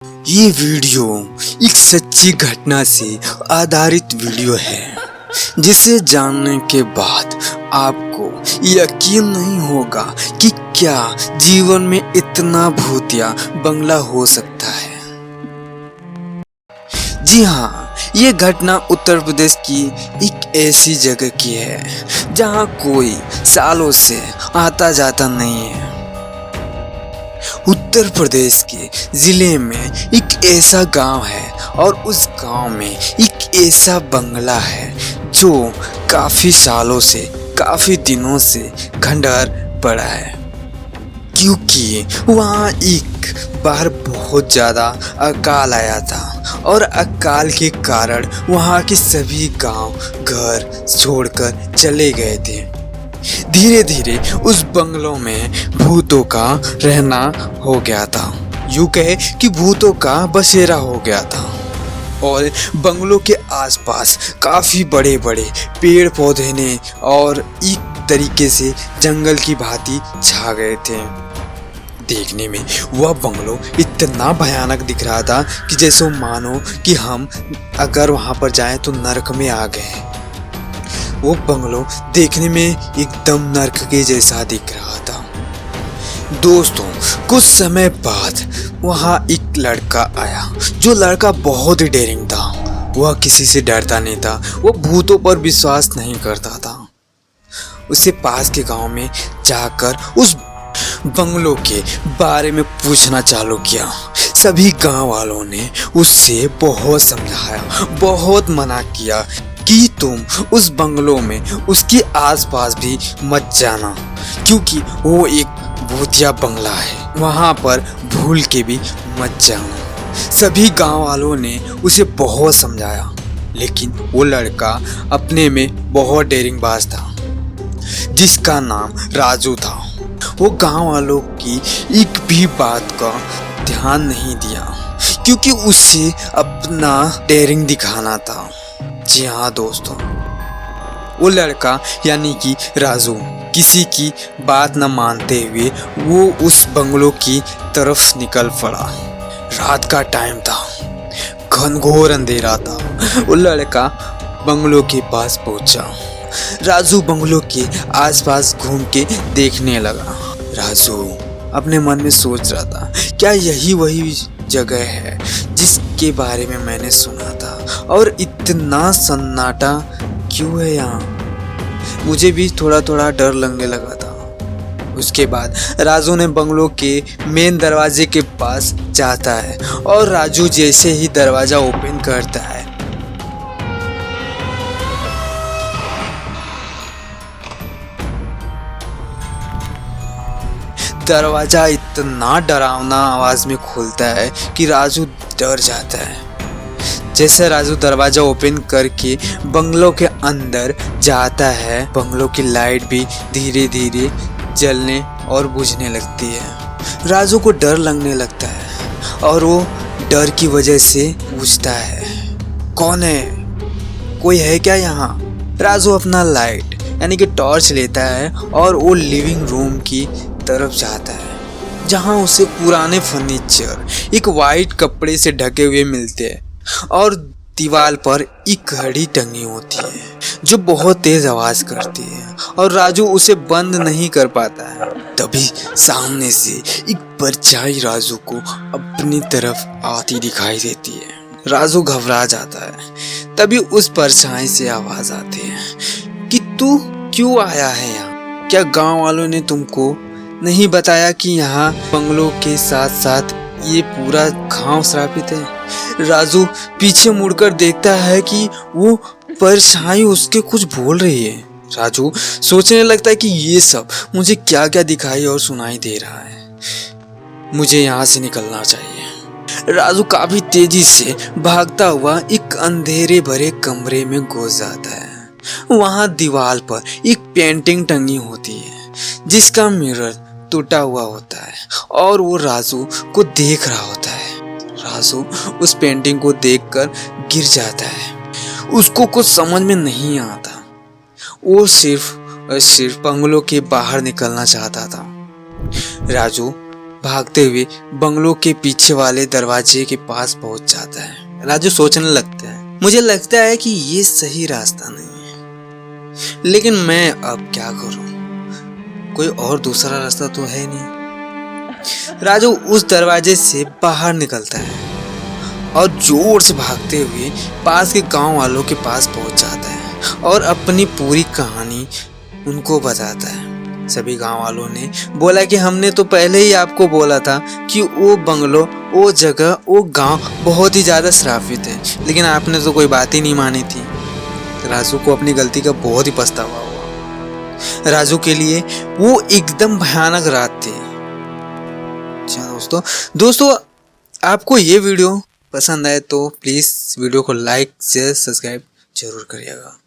ये वीडियो एक सच्ची घटना से आधारित वीडियो है जिसे जानने के बाद आपको यकीन नहीं होगा कि क्या जीवन में इतना भूतिया बंगला हो सकता है। जी हाँ, ये घटना उत्तर प्रदेश की एक ऐसी जगह की है जहाँ कोई सालों से आता जाता नहीं है। उत्तर प्रदेश के जिले में एक ऐसा गांव है और उस गांव में एक ऐसा बंगला है जो काफी सालों से काफी दिनों से खंडहर पड़ा है, क्योंकि वहाँ एक बार बहुत ज़्यादा अकाल आया था और अकाल के कारण वहाँ के सभी गांव घर छोड़कर चले गए थे। धीरे धीरे उस बंगलों में भूतों का रहना हो गया था, यूं कहे कि भूतों का बसेरा हो गया था। और बंगलों के आसपास काफी बड़े बड़े पेड़ पौधे ने और एक तरीके से जंगल की भांति छा गए थे। देखने में वह बंगलो इतना भयानक दिख रहा था कि जैसे मानो कि हम अगर वहां पर जाएं तो नरक में आ गए। वो बंगलो देखने में एकदम नर्क के जैसा दिख रहा था। दोस्तों, कुछ समय बाद वहाँ एक लड़का आया। जो लड़का बहुत ही डेयरिंग था, वह किसी से डरता नहीं था, वो भूतों पर विश्वास नहीं करता था। उसे पास के गांव में जाकर उस बंगलों के बारे में पूछना चालू किया। सभी गांव वालों ने उससे बहुत समझाया, बहुत मना किया कि तुम उस बंगलों में उसके आसपास भी मत जाना, क्योंकि वो एक भूतिया बंगला है, वहां पर भूल के भी मत जाना। सभी गांव वालों ने उसे बहुत समझाया, लेकिन वो लड़का अपने में बहुत डेयरिंग बाज था, जिसका नाम राजू था। वो गांव वालों की एक भी बात का ध्यान नहीं दिया, क्योंकि उसे अपना डेयरिंग दिखाना था। जी हाँ दोस्तों, वो लड़का यानी कि राजू किसी की बात न मानते हुए वो उस बंगलों की तरफ निकल पड़ा। रात का टाइम था, घनघोर अंधेरा था। वो लड़का बंगलों के पास पहुंचा। राजू बंगलों के आसपास घूम के देखने लगा। राजू अपने मन में सोच रहा था, क्या यही वही जगह है जिसके बारे में मैंने सुना था, और इतना सन्नाटा क्यों है यहाँ। मुझे भी थोड़ा थोड़ा डर लगने लगा था। उसके बाद राजू ने बंगलों के मेन दरवाजे के पास जाता है, और राजू जैसे ही दरवाजा ओपन करता है, दरवाजा इतना डरावना आवाज में खुलता है कि राजू डर जाता है। जैसे राजू दरवाजा ओपन करके बंगलों के अंदर जाता है, बंगलों की लाइट भी धीरे धीरे जलने और बुझने लगती है। राजू को डर लगने लगता है और वो डर की वजह से पूछता है, कौन है, कोई है क्या यहाँ। राजू अपना लाइट यानी कि टॉर्च लेता है और वो लिविंग रूम की तरफ जाता है, जहां उसे पुराने फर्नीचर एक वाइट कपड़े से ढके हुए मिलते हैं, और दीवार पर एक घड़ी टंगी होती है जो बहुत तेज आवाज करती है, और राजू उसे बंद नहीं कर पाता है। तभी सामने से एक परछाई राजू को अपनी तरफ आती दिखाई देती है। राजू घबरा जाता है। तभी उस परछाई से आवाज आती है कि तू क्यों आया है यहाँ? क्या गांव वालों ने तुमको नहीं बताया कि यहाँ बंगलों के साथ साथ ये पूरा गांव श्रापित है? राजू पीछे मुड़कर देखता है कि वो परछाई उसके कुछ बोल रही है। राजू सोचने लगता है कि ये सब मुझे क्या क्या दिखाई और सुनाई दे रहा है, मुझे यहाँ से निकलना चाहिए। राजू काफी तेजी से भागता हुआ एक अंधेरे भरे कमरे में घुस जाता है। वहाँ दीवार पर एक पेंटिंग टंगी होती है जिसका मिरर टूटा हुआ होता है, और वो राजू को देख रहा होता है। राजू उस पेंटिंग को देखकर गिर जाता है। उसको कुछ समझ में नहीं आता। वो सिर्फ बंगलों के बाहर निकलना चाहता था। राजू भागते हुए बंगलों के पीछे वाले दरवाजे के पास पहुंच जाता है। राजू सोचने लगता है, मुझे लगता है कि ये सही रास्ता नहीं है, लेकिन मैं अब क्या करूं? कोई और दूसरा रास्ता तो है नहीं। राजू उस दरवाजे से बाहर निकलता है और जोर से भागते हुए पास के गांव वालों के पास पहुंच जाता है और अपनी पूरी कहानी उनको बताता है। सभी गांव वालों ने बोला कि हमने तो पहले ही आपको बोला था कि वो बंगलो, वो जगह, वो गांव बहुत ही ज्यादा श्रापित है, लेकिन आपने तो कोई बात ही नहीं मानी थी। राजू को अपनी गलती का बहुत ही पछतावा हुआ। राजू के लिए वो एकदम भयानक रात थी। अच्छा दोस्तों आपको ये वीडियो पसंद आए तो प्लीज़ वीडियो को लाइक शेयर सब्सक्राइब जरूर करिएगा।